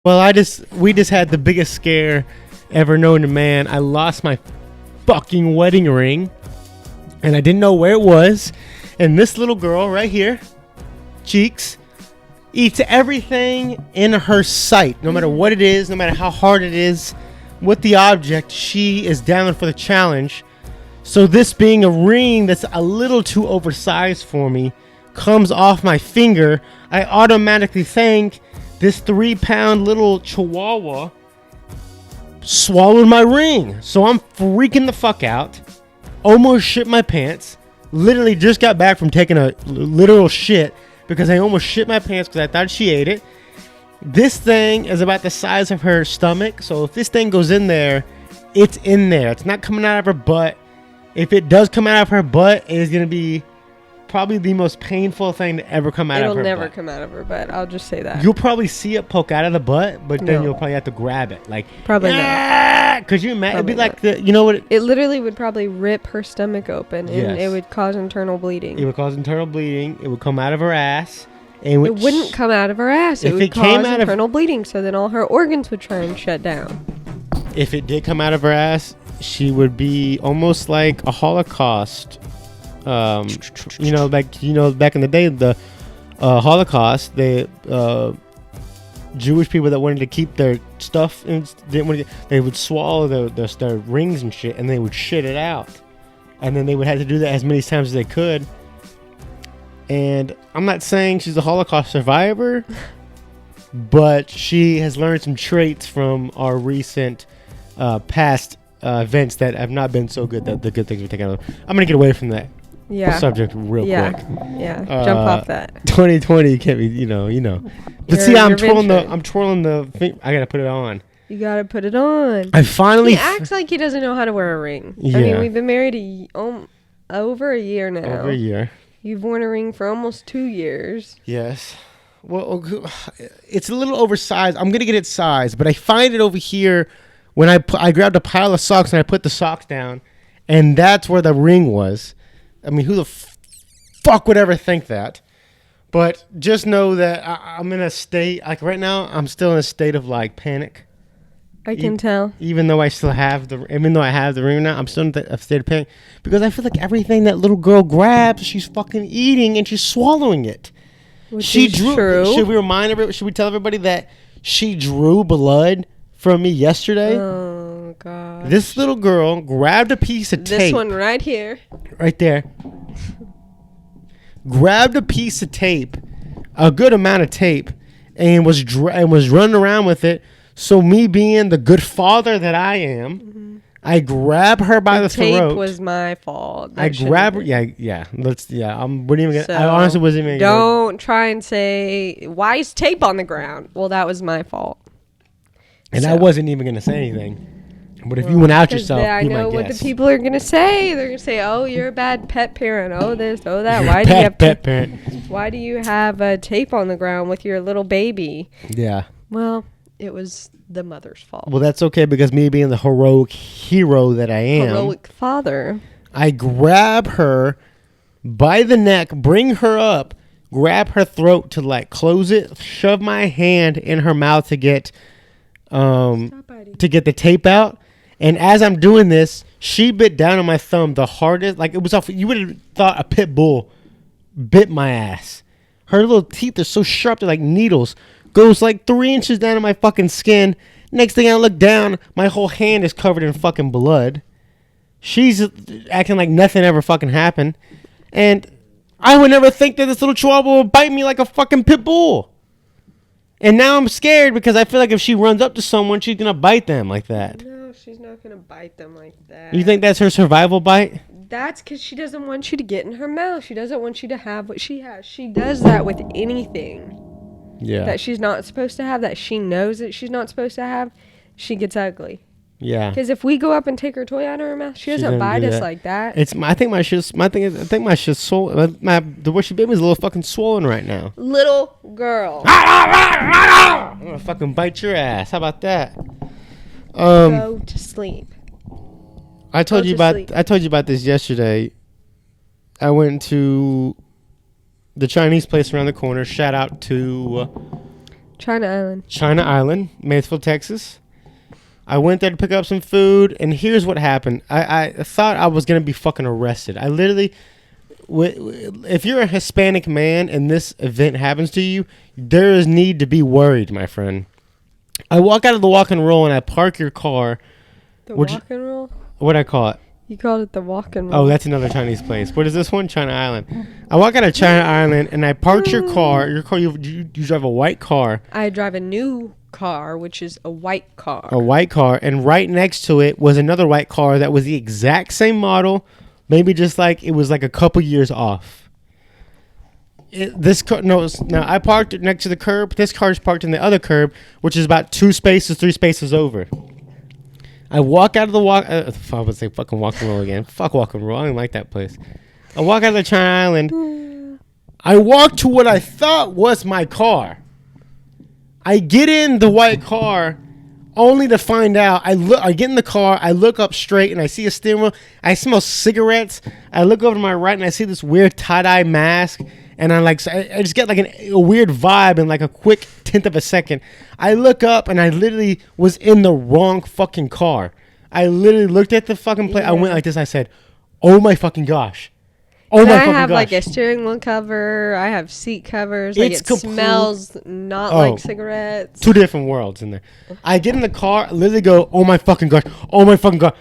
Well, we just had the biggest scare ever known to man. I lost my fucking wedding ring, and I didn't know where it was. And this little girl right here, Cheeks, eats everything in her sight, no matter what it is, no matter how hard it is. With the object, she is down for the challenge. So this being a ring that's a little too oversized for me comes off my finger. I automatically think this 3-pound little chihuahua swallowed my ring. So I'm freaking the fuck out. Almost shit my pants. Literally just got back from taking a literal shit because I almost shit my pants because I thought she ate it. This thing is about the size of her stomach. So if this thing goes in there, it's in there. It's not coming out of her butt. If it does come out of her butt, it is going to be probably the most painful thing to ever come out of her butt. It'll never come out of her butt. I'll just say that. You'll probably see it poke out of the butt, but then you'll probably have to grab it. Like, probably not. Because you imagine, it'd be like the, you know what? It literally would probably rip her stomach open, and it would cause internal bleeding. It would cause internal bleeding. It would come out of her ass. And it wouldn't come out of her ass. It would cause internal bleeding, so then all her organs would try and shut down. If it did come out of her ass, she would be almost like a Holocaust. Back in the day, the Holocaust, the Jewish people that wanted to keep their stuff and they would swallow their rings and shit, and they would shit it out, and then they would have to do that as many times as they could. And I'm not saying she's a Holocaust survivor, but she has learned some traits from our recent past events that have not been so good, that the good things we're taking out. I'm gonna get away from that subject real quick. Yeah, jump off that. 2020 can't be, you know. But see, I'm twirling the thing. I gotta put it on. You gotta put it on. I finally. He acts like he doesn't know how to wear a ring. Yeah. I mean, we've been married over a year now. Over a year. You've worn a ring for almost 2 years. Yes. Well, it's a little oversized. I'm gonna get it sized, but I find it over here when I grabbed a pile of socks and I put the socks down, and that's where the ring was. I mean, who the fuck would ever think that? But just know that I'm in a state, like right now, I'm still in a state of like panic. I can tell. Even though I have the ring now, I'm still in a state of panic because I feel like everything that little girl grabs, she's fucking eating and she's swallowing it. Which is true. Should we tell everybody that she drew blood from me yesterday? Oh, God. This little girl grabbed a piece of tape. This one right here. Right there. Grabbed a piece of tape, a good amount of tape, and was running around with it. So me being the good father that I am, I grab her by the throat. The tape was my fault. I grab her. Yeah. I honestly wasn't even. Don't try and say, why is tape on the ground? Well, that was my fault. And I wasn't even going to say anything. But if you went out yourself, I know what the people are going to say. They're going to say, oh, you're a bad pet parent. Oh, this, oh, that. Why do you have pet parent? Why do you have tape on the ground with your little baby? Yeah. Well, it was the mother's fault. Well, that's okay because me being the heroic hero that I am. Heroic father. I grab her by the neck, bring her up, grab her throat to like close it, shove my hand in her mouth to get the tape out. And as I'm doing this, she bit down on my thumb the hardest. Like it was off. You would have thought a pit bull bit my ass. Her little teeth are so sharp, they're like needles. Goes like 3 inches down on my fucking skin. Next thing I look down, my whole hand is covered in fucking blood. She's acting like nothing ever fucking happened. And I would never think that this little chihuahua would bite me like a fucking pit bull. And now I'm scared because I feel like if she runs up to someone, she's going to bite them like that. No, she's not going to bite them like that. You think that's her survival bite? That's because she doesn't want you to get in her mouth. She doesn't want you to have what she has. She does that with anything. Yeah. That she's not supposed to have, that she knows that she's not supposed to have, she gets ugly. Yeah. Because if we go up and take her toy out of her mouth, she doesn't bite us like that. I think my shit's swollen. The way she bit me is a little fucking swollen right now. Little girl. I'm gonna fucking bite your ass. How about that? Go to sleep. I told you about this yesterday. I went to the Chinese place around the corner. Shout out to China Island, Mansfield, Texas. I went there to pick up some food, and here's what happened. I thought I was going to be fucking arrested. I literally, if you're a Hispanic man and this event happens to you, there is need to be worried, my friend. I walk out of the walk and roll, and I park your car. The walk and roll? What'd I call it? You called it the walk and roll. Oh, that's another Chinese place. What is this one? China Island. I walk out of China Island, and I parked your car. You drive a white car. I drive a new car, which is a white car. A white car, and right next to it was another white car that was the exact same model, maybe just like it was like a couple years off. Now I parked next to the curb. This car is parked in the other curb, which is about 3 spaces over. I walk out of the walk. I would say fucking walk and roll again. Fuck walk and roll. I don't like that place. I walk out of the China Island. I walk to what I thought was my car. I get in the white car, only to find out. I get in the car. I look up straight, and I see a steering wheel. I smell cigarettes. I look over to my right, and I see this weird tie-dye mask. And I just get like a weird vibe in like a quick tenth of a second. I look up, and I literally was in the wrong fucking car. I literally looked at the fucking plate. I went like this. I said, "Oh my fucking gosh." Oh my fucking gosh. I have like a steering wheel cover. I have seat covers. Like it smells not like cigarettes. 2 different worlds in there. I get in the car, literally go, "Oh my fucking gosh. Oh my fucking god."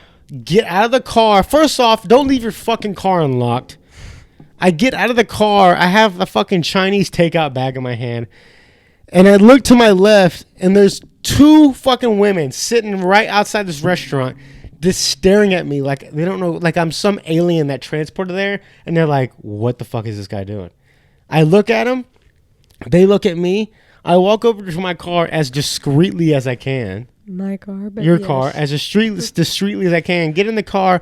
Get out of the car. First off, don't leave your fucking car unlocked. I get out of the car. I have a fucking Chinese takeout bag in my hand. And I look to my left, and there's 2 fucking women sitting right outside this restaurant, just staring at me like they don't know, like I'm some alien that transported there, and they're like, "What the fuck is this guy doing?" I look at them, they look at me. I walk over to my car as discreetly as I can. My car, but your car, as discreetly as I can. Get in the car,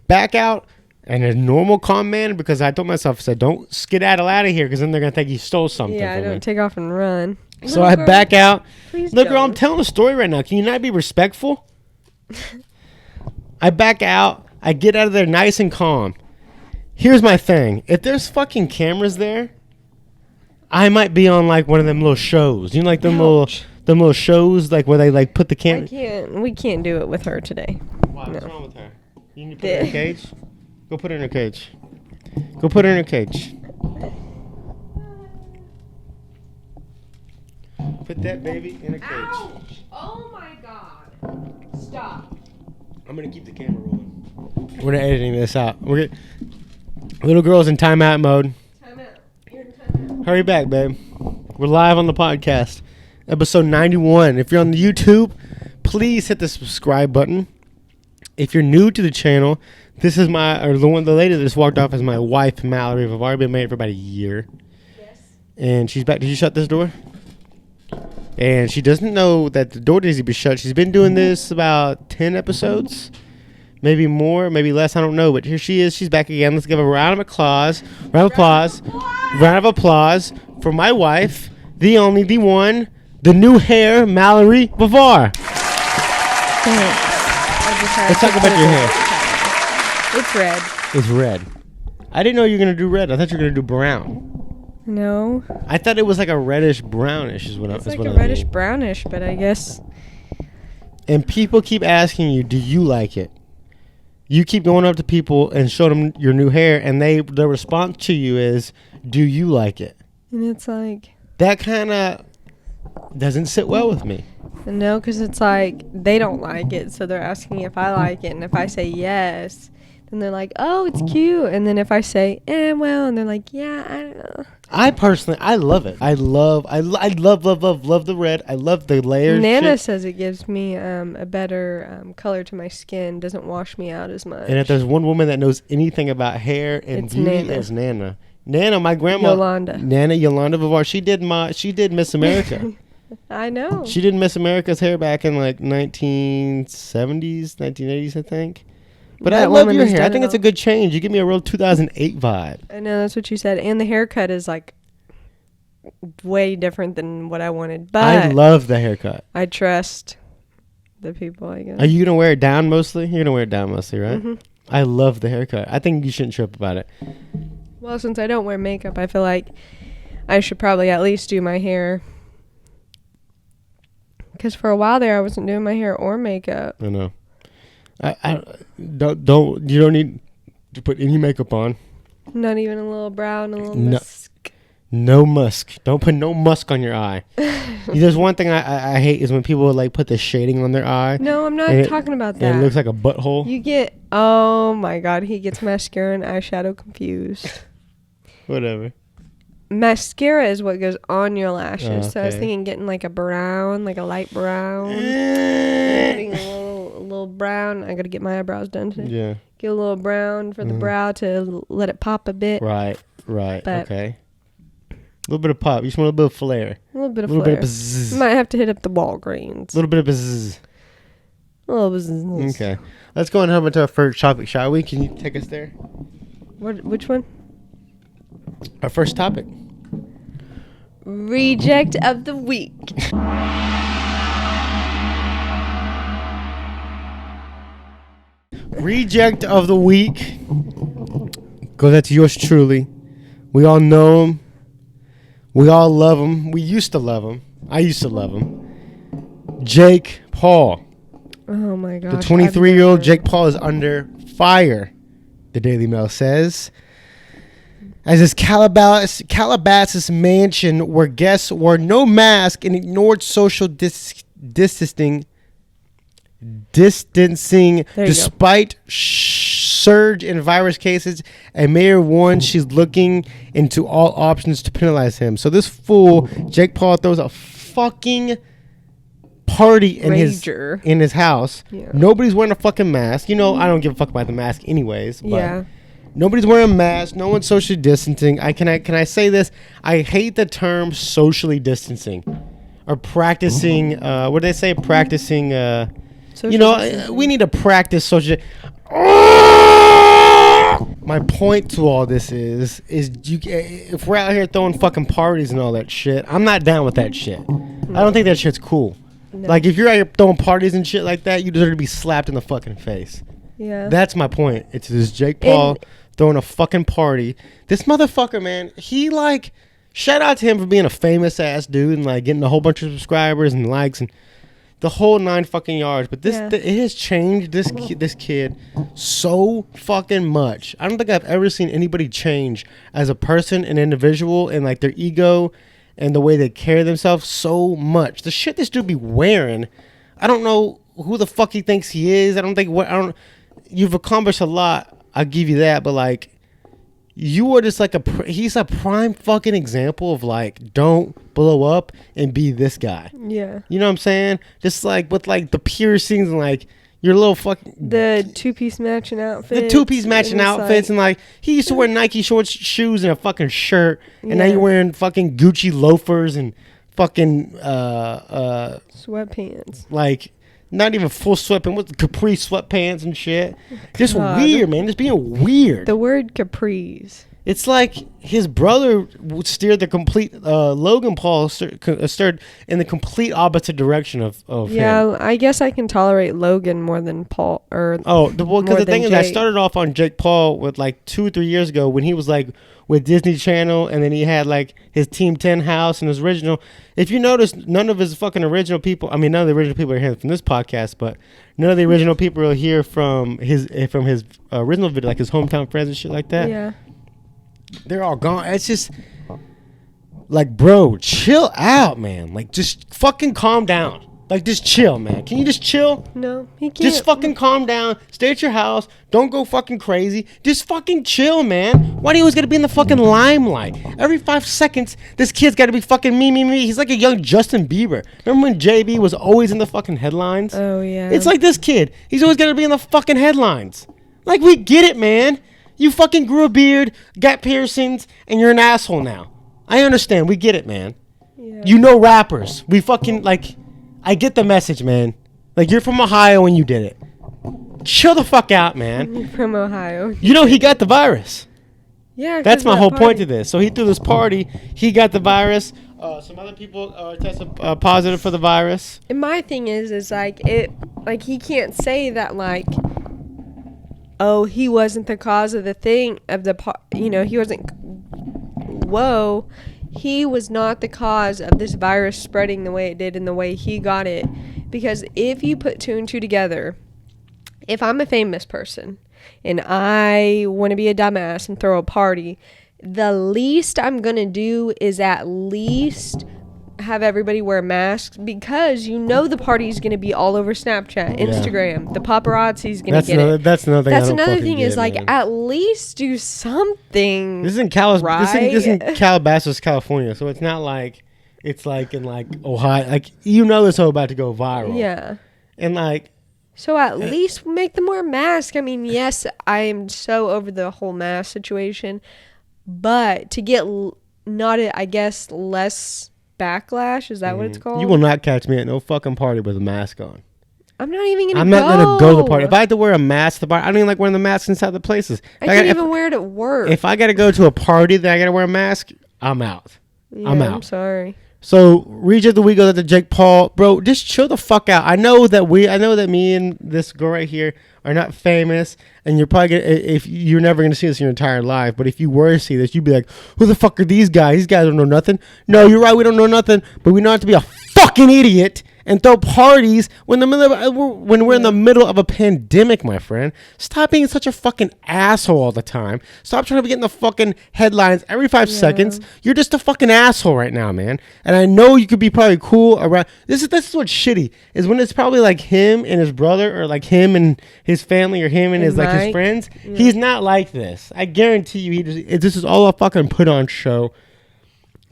back out in a normal, calm manner, because I told myself, I said, "Don't skedaddle out of here, because then they're gonna think you stole something." Yeah, I don't take off and run. So I back out. Look, girl, I'm telling a story right now. Can you not be respectful? I back out. I get out of there nice and calm. Here's my thing. If there's fucking cameras there, I might be on like one of them little shows. You know, like them little shows, like where they like put the camera. We can't do it with her today. Why? What's wrong with her? You need to put her in a cage. Go put her in a cage. Go put her in a cage. Put that baby in a cage. Ouch! Oh my god! Stop. I'm gonna keep the camera rolling. We're not editing this out. Little girl's in timeout mode. Timeout. You're in timeout. Hurry back, babe. We're live on the podcast, episode 91. If you're on the YouTube, please hit the subscribe button. If you're new to the channel, this is the lady that just walked off is my wife, Mallory. We've already been married for about a year. Yes. And she's back. Did you shut this door? And she doesn't know that the door needs to be shut. She's been doing this about 10 episodes. Maybe more, maybe less. I don't know. But here she is. She's back again. Let's give a round of applause. Round of applause for my wife, the only, the one, the new hair, Mallory Bavar. Thanks. Let's talk about your hair. It's red. It's red. I didn't know you were going to do red. I thought you were going to do brown. No. I thought it was like a reddish brownish is what it's like a reddish brownish, but I guess. And people keep asking you, do you like it? You keep going up to people and show them your new hair, and their response to you is, do you like it? And it's like. That kind of doesn't sit well with me. No, because it's like they don't like it, so they're asking if I like it, and if I say yes, then they're like, "Oh, it's cute," and then if I say, well, and they're like, "Yeah, I don't know." I personally, I love it. I love the red. I love the layers. Nana says it gives me a better color to my skin, doesn't wash me out as much. And if there's one woman that knows anything about hair and beauty, it's Nana. Nana, my grandma, Yolanda Bavar. She did Miss America. I know. She did Miss America's hair back in like 1970s, 1980s, I think. But I love your hair. I think it's a good change. You give me a real 2008 vibe. I know, that's what you said. And the haircut is like way different than what I wanted. But I love the haircut. I trust the people, I guess. Are you going to wear it down mostly? You're going to wear it down mostly, right? Mm-hmm. I love the haircut. I think you shouldn't trip about it. Well, since I don't wear makeup, I feel like I should probably at least do my hair Because for a while there, I wasn't doing my hair or makeup. I know. I don't. You don't need to put any makeup on. Not even a little brow and a little No. musk. No musk. Don't put no musk on your eye. There's one thing I hate is when people like put the shading on their eye. No, I'm not talking about that. And it looks like a butthole. You get, oh my God, he gets mascara and eyeshadow confused. Whatever. Mascara is what goes on your lashes. Oh, So I was okay. thinking getting like a brown, like a light brown. Getting a little brown. I got to get my eyebrows done today. Yeah. Get a little brown for the brow to let it pop a bit. Right. But Okay. A little bit of pop. You just want a little bit of flair. A little bit of A little flair. bit of bzzz. Might have to hit up the Walgreens. A little bit of bzzz. A little bzzz. Okay. Let's go and hop into our first topic, shall we? Can you take us there? Which one? Our first topic. Reject of the week. Reject of the week goes out to yours truly. We all know him. We all love him. We used to love him. I used to love him. Jake Paul. Oh my gosh. The 23-year-old Jake Paul is under fire, the Daily Mail says. As his Calabasas mansion where guests wore no mask and ignored social distancing despite surge in virus cases, a mayor warned she's looking into all options to penalize him. So this fool, Jake Paul, throws a fucking party in his house. Yeah. Nobody's wearing a fucking mask. You know, I don't give a fuck about the mask anyways. But Yeah. nobody's wearing a mask. No one's socially distancing. Can I say this? I hate the term socially distancing or practicing. What do they say? Practicing. We need to practice social. My point to all this is if we're out here throwing fucking parties and all that shit, I'm not down with that shit. I don't think that shit's cool. No. Like, if you're out here throwing parties and shit like that, you deserve to be slapped in the fucking face. Yeah. That's my point. It's this Jake Paul throwing a fucking party. This motherfucker, man, he like, shout out to him for being a famous ass dude and like getting a whole bunch of subscribers and likes and the whole 9 fucking yards. But it has changed this kid so fucking much. I don't think I've ever seen anybody change as a person, an individual, and like their ego and the way they carry themselves so much. The shit this dude be wearing, I don't know who the fuck he thinks he is. You've accomplished a lot. I'll give you that. But like, you are just like he's a prime fucking example of like, don't blow up and be this guy. Yeah. You know what I'm saying? Just like with like the piercings and like your little fucking the two-piece matching outfits. The two-piece matching outfits and like he used to wear Nike shorts, shoes, and a fucking shirt, and now you're wearing fucking Gucci loafers and fucking sweatpants. Like not even full sweatpants with capri sweatpants and shit. Just weird, man. Just being weird. The word capris. It's like his brother steered the complete Logan Paul steered in the complete opposite direction of him. I guess I can tolerate Logan more than Paul because the thing is, I started off on Jake Paul with like 2 or 3 years ago when he was like with Disney Channel, and then he had like his Team 10 house and his original. If you notice, none of his fucking original people. I mean, none of the original people are here from this podcast, but none of the original people are here from his original video, like his hometown friends and shit like that. Yeah. They're all gone. It's just like, bro, chill out, man. Like, just fucking calm down. Like, just chill, man. Can you just chill? No, he can't. Just fucking calm down. Stay at your house. Don't go fucking crazy. Just fucking chill, man. Why do you always gotta be in the fucking limelight? Every 5 seconds, this kid's gotta be fucking me. He's like a young Justin Bieber. Remember when JB was always in the fucking headlines? Oh, yeah. It's like this kid. He's always gotta be in the fucking headlines. Like, we get it, man. You fucking grew a beard, got piercings, and you're an asshole now. I understand. We get it, man. Yeah. You know rappers. We fucking, like, I get the message, man. Like, you're from Ohio when you did it. Chill the fuck out, man. You're from Ohio. You know he got the virus. Yeah. That's my whole point to this. So he threw this party. He got the virus. Some other people tested positive for the virus. And my thing is like, he can't say that, like, oh, he wasn't the cause of the thing, he wasn't, he was not the cause of this virus spreading the way it did and the way he got it. Because if you put two and two together, if I'm a famous person and I want to be a dumbass and throw a party, the least I'm going to do is at least have everybody wear masks, because you know the party's going to be all over Snapchat, Instagram, the paparazzi's going to get it. That's another thing. That's another thing is like, man, at least do something. This isn't Calabasas, California, so it's not like it's like in like Ohio. Like, you know, it's all about to go viral. Yeah. And like, so at least make them wear masks. I mean, yes, I am so over the whole mask situation, but to get I guess less backlash, is that what it's called? You will not catch me at no fucking party with a mask on. I'm not even gonna I'm not gonna go to the party. If I had to wear a mask to the party, I don't even like wearing the mask inside the places. I can't even wear it at work. If I gotta go to a party that I gotta wear a mask, I'm out. Yeah, I'm out. I'm sorry. So, Region of the Week goes to Jake Paul. Bro, just chill the fuck out. I know that me and this girl right here are not famous, and you're probably if you're never gonna see this in your entire life, but if you were to see this, you'd be like, who the fuck are these guys? These guys don't know nothing. No, you're right, we don't know nothing, but we know not to be a fucking idiot and throw parties when we're in the middle of a pandemic, my friend. Stop being such a fucking asshole all the time. Stop trying to get in the fucking headlines every 5 seconds. You're just a fucking asshole right now, man. And I know you could be probably cool around. This is what's shitty, is when it's probably like him and his brother, or like him and his family, or him and his Mike, like his friends. Yeah. He's not like this. I guarantee you, this is all a fucking put on show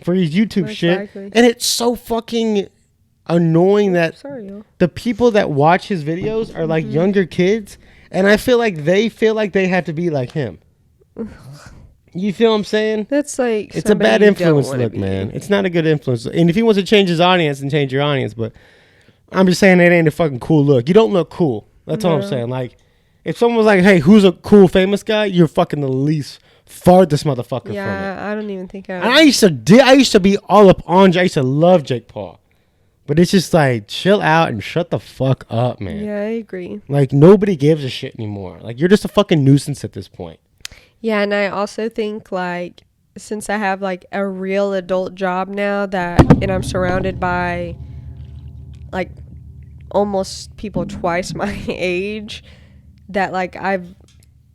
for his YouTube shit. And it's so fucking annoying that the people that watch his videos are like younger kids, and I feel like they have to be like him. You feel what I'm saying? That's like, it's a bad influence look, man. It's not a good influence. And if he wants to change his audience, and change your audience, but I'm just saying it ain't a fucking cool look. You don't look cool. That's all I'm saying. Like, if someone was like, hey, who's a cool famous guy, you're fucking the least farthest motherfucker from it. Yeah, I don't even think And I used to be all up on I used to love Jake Paul. But it's just like, chill out and shut the fuck up, man. Yeah, I agree. Like, nobody gives a shit anymore. Like, you're just a fucking nuisance at this point. Yeah, and I also think, like, since I have, like, a real adult job now and I'm surrounded by, like, almost people twice my age, that, like, I've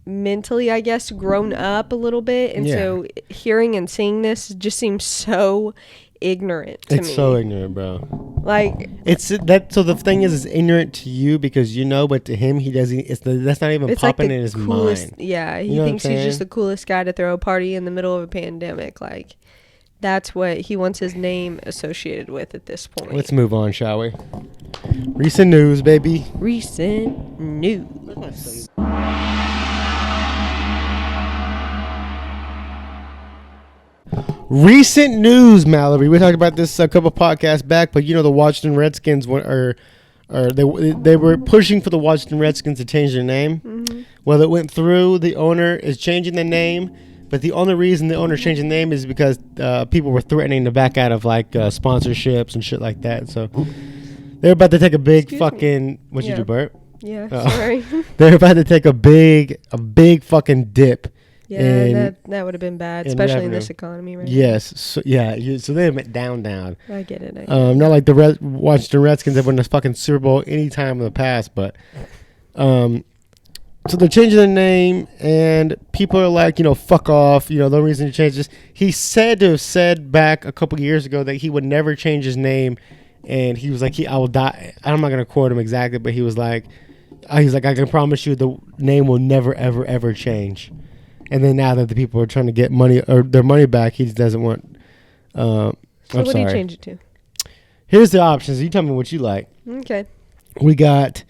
mentally, I guess, grown up a little bit. And so hearing and seeing this just seems so ignorant to me. It's so ignorant, bro. Like, it's that. So the thing is, it's ignorant to you because you know, but to him, he doesn't. That's not even popping in his mind. Yeah, he thinks he's just the coolest guy to throw a party in the middle of a pandemic. Like, that's what he wants his name associated with at this point. Let's move on, shall we? Recent news, baby. Recent news. Recent news, Mallory. We talked about this a couple podcasts back, but you know the Washington Redskins they were pushing for the Washington Redskins to change their name. Mm-hmm. Well, it went through. The owner is changing the name, but the only reason the owner's changing the name is because people were threatening to back out of like sponsorships and shit like that. So they're about to take a big you do, Bert? Yeah, sorry. They're about to take a big fucking dip. Yeah, that would have been bad, especially in this economy right Yes. So, so they went down. I get it. Not like the Washington Redskins have won this fucking Super Bowl any time in the past, but so they're changing the name, and people are like, fuck off. The reason to change this. He said to have said back a couple years ago that he would never change his name, and he was like, I will die. I'm not going to quote him exactly, but he was like, I can promise you the name will never, ever, ever change. And then now that the people are trying to get money or their money back, he just doesn't want. So what do you change it to? Here's the options. You tell me what you like. Okay. We got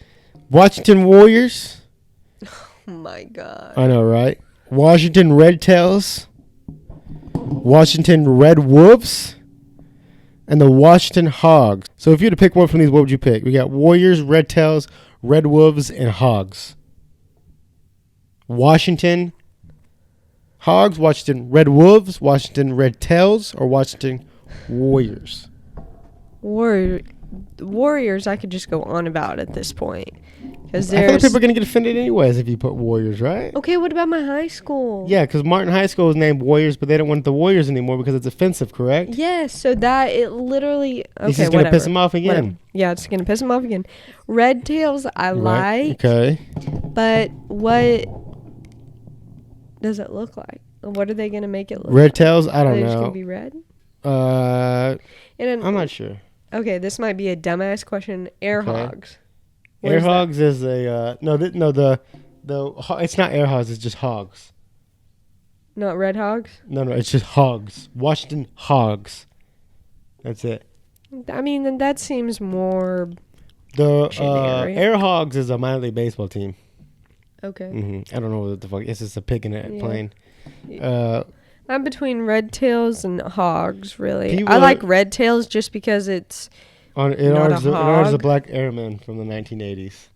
Washington Warriors. Oh my God. I know, right? Washington Red Tails, Washington Red Wolves, and the Washington Hogs. So if you had to pick one from these, what would you pick? We got Warriors, Red Tails, Red Wolves, and Hogs. Washington Hogs, Washington Red Wolves, Washington Red Tails, or Washington Warriors? the Warriors, I could just go on about at this point. Because I feel like people are going to get offended anyways if you put Warriors, right? Okay, what about my high school? Yeah, because Martin High School is named Warriors, but they don't want the Warriors anymore because it's offensive, correct? Yes, so that it literally... Okay, it's just going to piss them off again. Whatever. Yeah, it's going to piss them off again. Red Tails, I like. Okay. But what does it look like? What are they going to make it look Red like? Tails? I don't Are they know. just going to be red? I'm not sure. Okay, this might be a dumbass question. Air hogs. Air hogs is a it's not air hogs, it's just hogs. Not red hogs? No, it's just hogs. Washington Hogs. That's it. I mean, then that seems more The generic. Air Hogs is a minor league baseball team. Okay. I don't know what the fuck. It's just a pig in a plane. I'm between red tails and hogs, really. People I like red tails just because it's it honors the black airmen from the 1980s.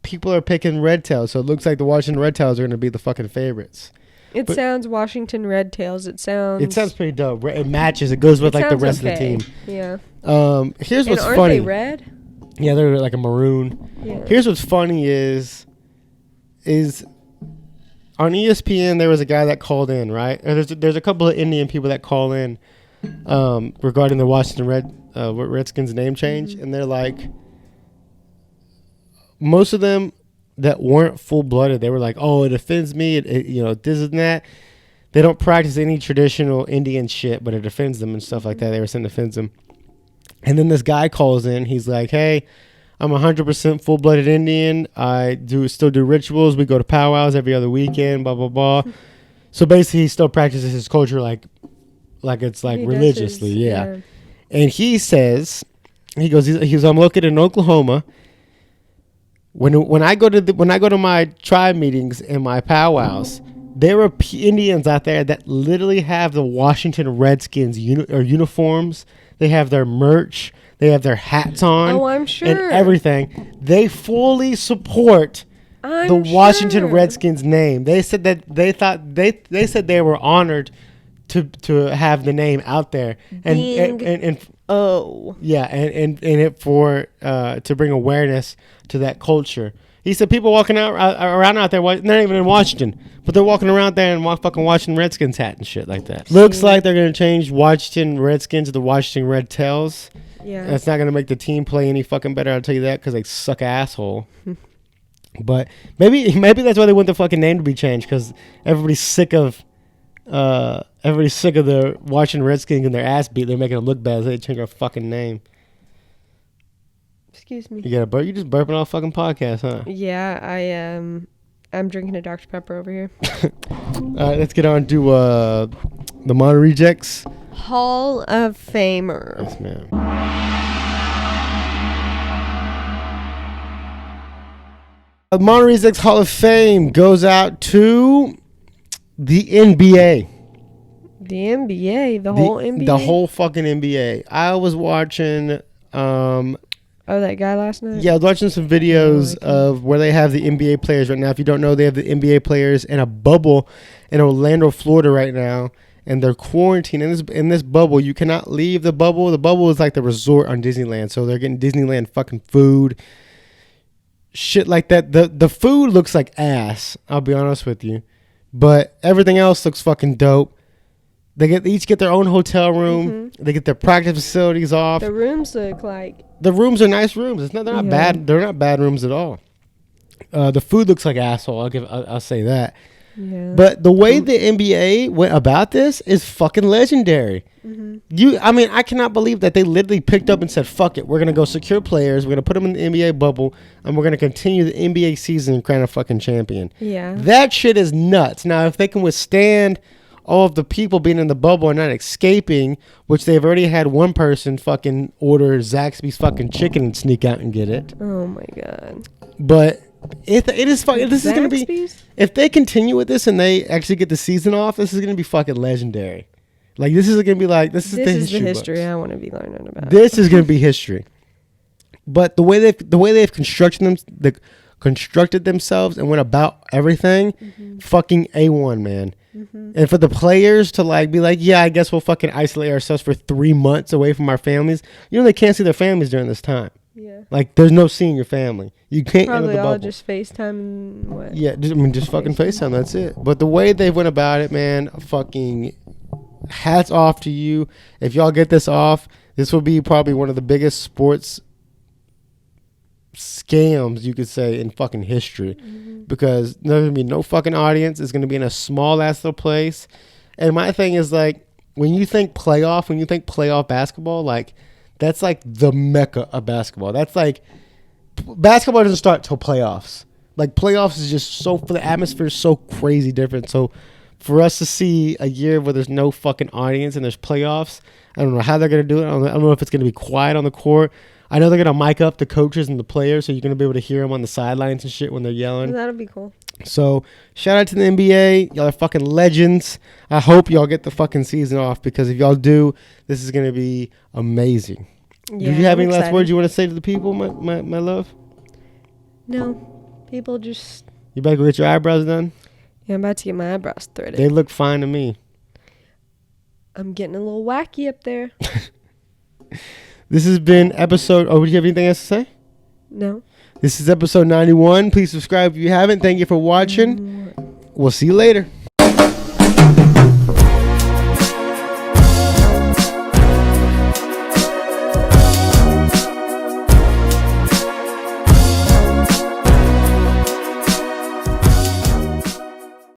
People are picking red tails, so it looks like the Washington Red Tails are going to be the fucking favorites. It sounds Washington Red Tails. It sounds pretty dope. It matches. It goes with like the rest of the team. Yeah. Here's what's aren't funny. They red? Yeah, they're like a maroon. Yeah. Here's what's funny is on ESPN there was a guy that called in, right? And there's a couple of Indian people that call in regarding the Washington Redskins name change, and they're like, most of them that weren't full-blooded, they were like, oh, it offends me, it this and that. They don't practice any traditional Indian shit, but it offends them and stuff like that. They were saying it offends them. And then this guy calls in. He's like, hey, I'm 100% full-blooded Indian. I still do rituals. We go to powwows every other weekend, blah, blah, blah. So basically, he still practices his culture like it's like religiously, yeah. And he says, he goes, I'm located in Oklahoma. When I go to my tribe meetings and my powwows, there are Indians out there that literally have the Washington Redskins uniforms. They have their merch. They have their hats on. Oh, I'm sure. And everything. They fully support the Washington Redskins name. They said that they said they were honored to have the name out there and to bring awareness to that culture. He said people walking around out there, they're not even in Washington, but they're walking around there and fucking Washington Redskins hat and shit like that. Looks like they're going to change Washington Redskins to the Washington Red Tails. Yeah. That's not going to make the team play any fucking better, I'll tell you that, because they suck asshole. But maybe that's why they want the fucking name to be changed, because everybody's sick of the Washington Redskins getting their ass beat. They're making them look bad, so they change our fucking name. Excuse me. You got a burp? You just burping off fucking podcast, huh? Yeah, I'm drinking a Dr. Pepper over here. All right, let's get on to the Mono Rejects Hall of Famer. Yes, ma'am. The Mono Rejects Hall of Fame goes out to the NBA. The NBA, the whole NBA, the whole fucking NBA. I was watching. That guy last night? Yeah, I was watching some videos of where they have the NBA players right now. If you don't know, they have the NBA players in a bubble in Orlando, Florida right now, and they're quarantined in this bubble. You cannot leave the bubble. The bubble is like the resort on Disneyland, so they're getting Disneyland fucking food, shit like that. The food looks like ass, I'll be honest with you, but everything else looks fucking dope. They each get their own hotel room. Mm-hmm. They get their practice facilities off. The rooms look like... The rooms are nice rooms. They're not bad. They're not bad rooms at all. The food looks like asshole. I'll say that. Yeah. But the way the NBA went about this is fucking legendary. Mm-hmm. I cannot believe that they literally picked up and said, fuck it. We're going to go secure players. We're going to put them in the NBA bubble. And we're going to continue the NBA season and crown a fucking champion. Yeah. That shit is nuts. Now, if they can withstand all of the people being in the bubble and not escaping, which they've already had one person fucking order Zaxby's fucking chicken and sneak out and get it. Oh my god. But it is fucking. This is gonna be, if they continue with this and they actually get the season off, this is gonna be fucking legendary. Like this is gonna be like this is the history books. I want to be learning about. This is gonna be history. But the way they've constructed themselves and went about everything, fucking A1, man. And for the players to like be like, yeah, I guess we'll fucking isolate ourselves for 3 months away from our families. You know, they can't see their families during this time. Yeah. Like, there's no seeing your family. You can't enter Probably the all bubble. just FaceTime and what? Yeah, just fucking FaceTime. That's it. But the way they went about it, man, fucking hats off to you. If y'all get this off, this will be probably one of the biggest sports scams you could say in fucking history. Because there's gonna be no fucking audience. It's gonna be in a small ass little place. And my thing is like, when you think playoff basketball, like that's like the mecca of basketball. That's like basketball doesn't start till playoffs. Like playoffs is just so, for the atmosphere is so crazy different. So for us to see a year where there's no fucking audience and there's playoffs, I don't know how they're gonna do it. I don't know if it's gonna be quiet on the court. I know they're gonna mic up the coaches and the players, so you're gonna be able to hear them on the sidelines and shit when they're yelling. That'll be cool. So shout out to the NBA. Y'all are fucking legends. I hope y'all get the fucking season off, because if y'all do, this is gonna be amazing. Yeah, Do you have I'm any last excited. words you want to say to the people, my love? No. People just... You better go get your eyebrows done. Yeah, I'm about to get my eyebrows threaded. They look fine to me. I'm getting a little wacky up there. This has been episode... Oh, do you have anything else to say? No. This is episode 91. Please subscribe if you haven't. Thank you for watching. We'll see you later.